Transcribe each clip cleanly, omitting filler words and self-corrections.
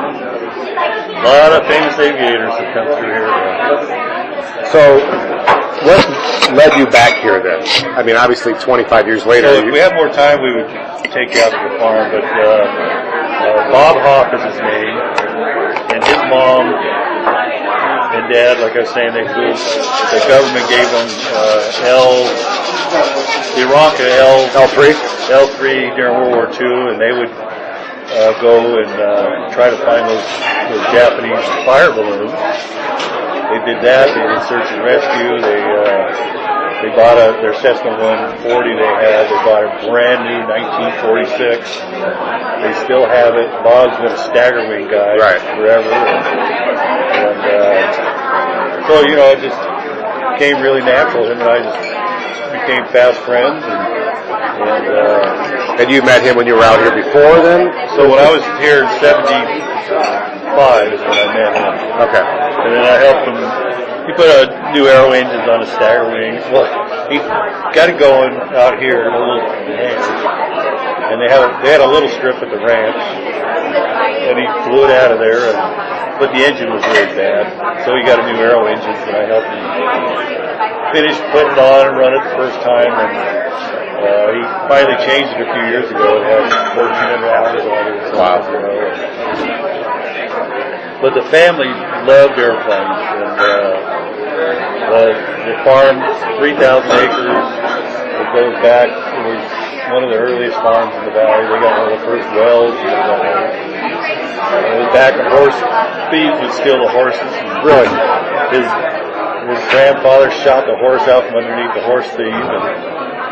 A lot of famous aviators have come through here. So, what led you back here then? I mean, obviously 25 years later. So if we had more time, we would take you out to the farm, but Bob Hoff is his name, and his mom and dad, like I was saying, they flew, the government gave them L3 during World War II, and they would go and try to find those Japanese fire balloons. They did that. They did search and rescue. They bought their Cessna 140 they had. They bought a brand new 1946. They still have it. Bob's been a stagger wing guy forever. And so, you know, it just became really natural. Him and I just became fast friends. And you met him when you were out here before then? So when I was here in 75 is when I met him. Okay. And then I helped him. He put new aero engines on his stagger wings. Well, he got it going out here in a little hangar. And they had a little strip at the ranch. And he flew it out of there, but the engine was really bad. So he got a new aero engine, and I helped him finish putting it on and run it the first time. And he finally changed it a few years ago. It has 1,400 hours on it. Wow. You know. But the family loved airplanes, and the farm, 3,000 acres. It goes back. It was one of the earliest farms in the valley. They got one of the first wells. It was back when horse thieves would steal the horses. Really? His grandfather shot the horse out from underneath the horse thief, and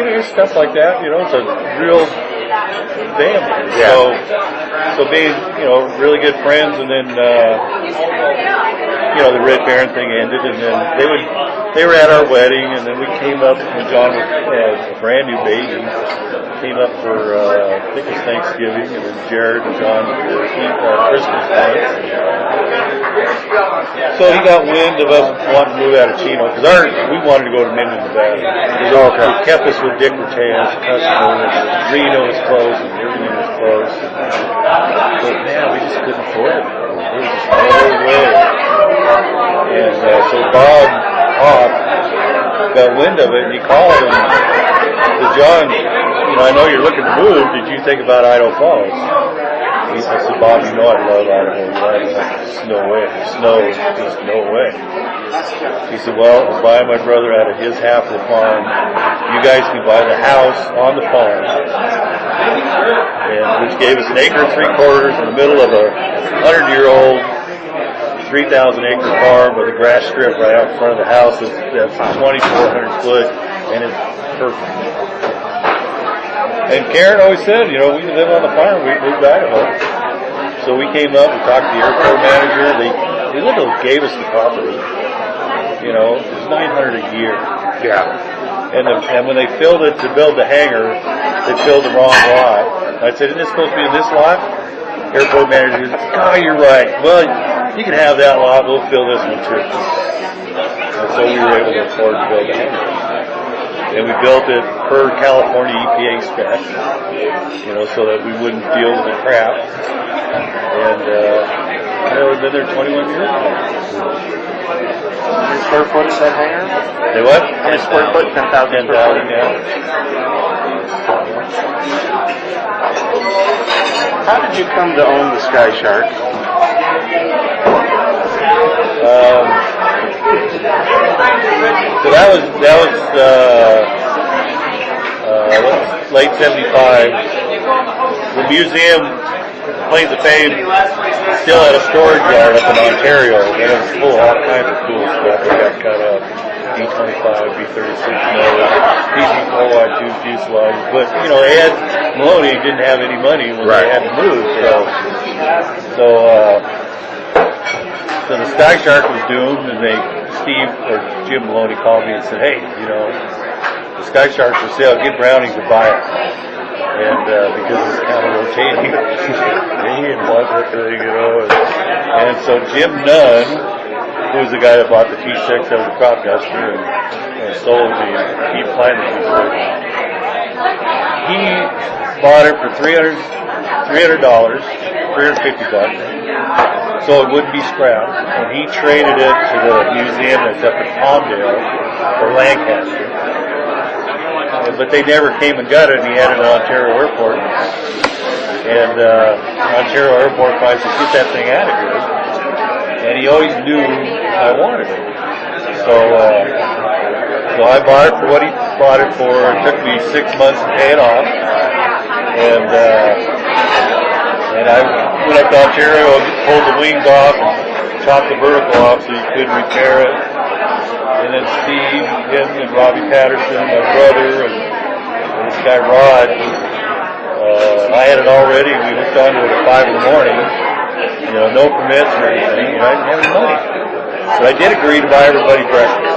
you know, stuff like that. You know, it's a real family. Yeah. So being, you know, really good friends, and then you know, the Red Baron thing ended, and then they were at our wedding, and then we came up when John was a brand new baby. Came up for I think it was Thanksgiving, and then Jared and John were Christmas lunch. So he got wind of us wanting to move out of Chino, because we wanted to go to Minden, Nevada. It kept us with Dick Rattay as a customer, and Reno was closed, and everything was closed. But man, we just couldn't afford it. There was just no way. And so Bob Hoff got wind of it, and he called him. Said, John, you know, I know you're looking to move. Did you think about Idaho Falls? I said, Bob, you know I love Idaho. There's no way. Snow, just no way. He said, well, I'll buy my brother out of his half of the farm. You guys can buy the house on the farm. And which gave us an acre and 3/4 in the middle of a 100-year-old 3,000-acre farm with a grass strip right out in front of the house that's 2,400 foot, and it's perfect. And Karen always said, you know, we can live on the farm. We moved to Idaho. So we came up, we talked to the airport manager. They literally gave us the property. You know, it was $900 a year. Yeah. And when they filled it to build the hangar, they filled the wrong lot. I said, isn't this supposed to be in this lot? Airport manager said, oh, you're right. Well, you can have that lot. We'll fill this one too. And so we were able to afford to build the hangar. And we built it per California EPA spec, you know, so that we wouldn't deal with the crap. And, you know, we've been there 21 years now. Square foot is that hangar? Say what? Square foot, 10,000 square foot. Yeah. How did you come to own the Sky Shark? So that was late 75. The museum, Plains of Fame, still had a storage yard up in Ontario, and it was full of all kinds of cool stuff. They got cut up, B-25, B-36 motors, PG-4Y2 fuselage. But, you know, Ed Maloney didn't have any money when they had to move, so the Sky Shark was doomed, and Jim Maloney called me and said, hey, you know, the Sky Shark's for sale, get Browning to buy it. And because it's kind of rotating, he and one thing, you know. And so Jim Nunn, who was the guy that bought the T6 that was a crop duster and sold the Keep Climbing T6, he bought it for $350. so it wouldn't be scrapped. And he traded it to the museum that's up in Palmdale or Lancaster. But they never came and got it, and he had it at Ontario Airport. And Ontario Airport finally said, get that thing out of here. And he always knew I wanted it. So I bought it for what he bought it for. It took me 6 months to pay it off. And I went up to Ontario and pulled the wings off and chopped the vertical off so you couldn't repair it. And then Steve, him and Robbie Patterson, my brother, and this guy Rod, I had it all ready. We hooked onto it at 5 in the morning. You know, no permits or anything, and I didn't have any money. But I did agree to buy everybody breakfast.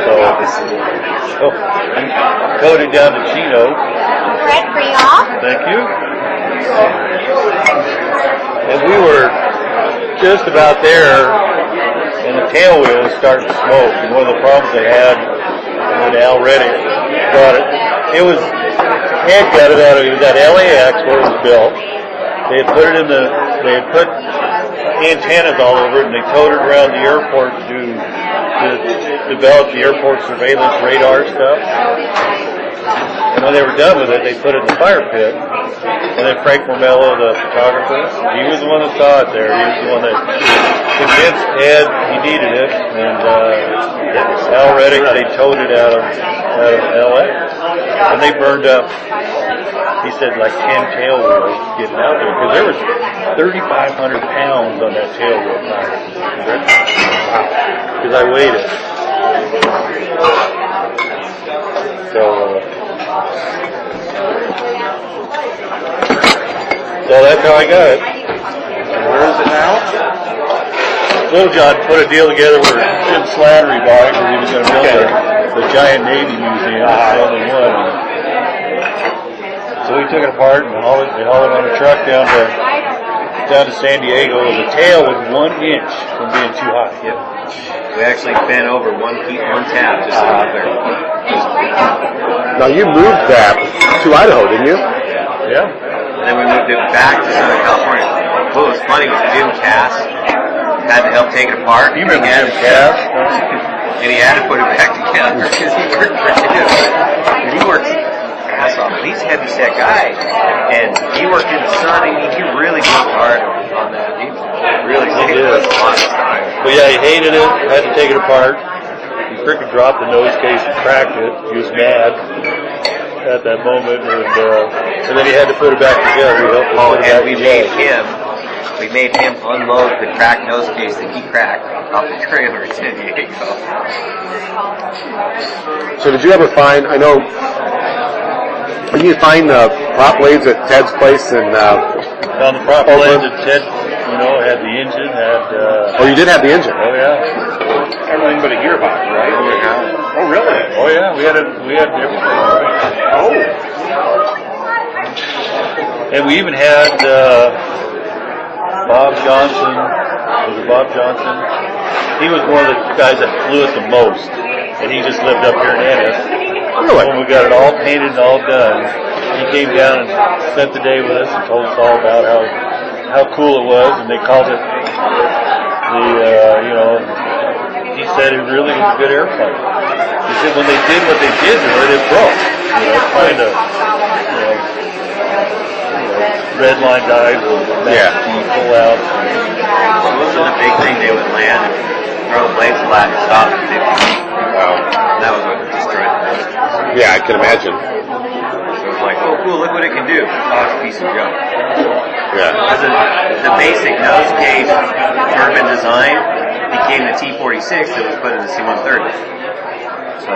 So I coded down to Chino. Bread for y'all. Thank you. And we were just about there, and the tail wheel was starting to smoke. And one of the problems they had when Al Reddick brought it, it was hand gutted out of it. It was at LAX where it was built. They had put it in they had put antennas all over it, and they towed it around the airport to develop the airport surveillance radar stuff. And when they were done with it, they put it in the fire pit. And then Frank Mormello, the photographer, he was the one that saw it there. He was the one that convinced Ed he needed it. And Al Reddick, they towed it out of LA. And they burned up, he said, like 10 tail wheels getting out there. Because there was 3,500 pounds on that tail wheel. Because I weighed it. So that's how I got it. Where is it now? Little John put a deal together where Jim Slattery bought it because he was going to build the giant Navy museum. That's the only one. So we took it apart and hauled it on a truck down to San Diego. The tail was 1 inch from being too high. Yep. We actually bent over 1 tap just out there. Now you moved that to Idaho, didn't you? Yeah. And then we moved it back to Southern California. What was funny was Jim Cass had to help take it apart. You remember Jim Cass? And he had to put it back together because he worked for him. And he works ass off. He's a heavy set guy. And he worked in the sun. I mean, he really worked hard on that. He really saved us a lot of time. But yeah, he hated it, had to take it apart. He freaking dropped the nose case and cracked it. He was mad at that moment, and then he had to put it back together. And we made him unload the cracked nose case that he cracked off the trailer in San Diego. So did you ever find, I know, did you find prop blades at Ted's place in found the prop blades that Ted, had the engine, oh, you did have the engine? Oh yeah. Everything but a gearbox, right? Oh, really? Oh yeah, we had everything. Oh. And we even had Bob Johnson. Was it Bob Johnson? He was one of the guys that flew it the most, and he just lived up here in Ennis. Really? When we got it all painted and all done, he came down and spent the day with us and told us all about how cool it was, and they called it he said it really was a good airplane. He said when they did what they did to it broke. Kind of, red line dives with pull-outs. It wasn't a big thing. They would land and throw the blades flat and stop at 50 feet. That was what destroyed them. Yeah, I can imagine. So it was like, oh cool, look what it can do. Oh, it's a piece of junk. Yeah. The basic nose cage turbine design became the T26 that was put in the C-130. So.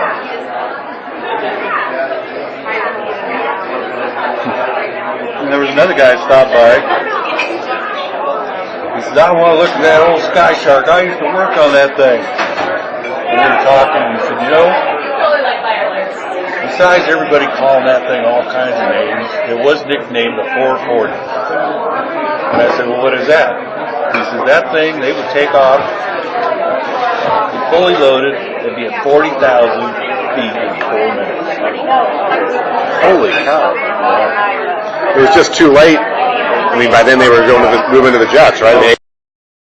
And there was another guy that stopped by. He said, I want to look at that old Sky Shark. I used to work on that thing. And we were talking, and he said, besides everybody calling that thing all kinds of names, it was nicknamed the 440. And I said, well, what is that? He said, that thing, they would take off, fully loaded, it'd be at 40,000 feet in 4 minutes. Holy cow. It was just too late. I mean, by then they were going to move into the jets, right?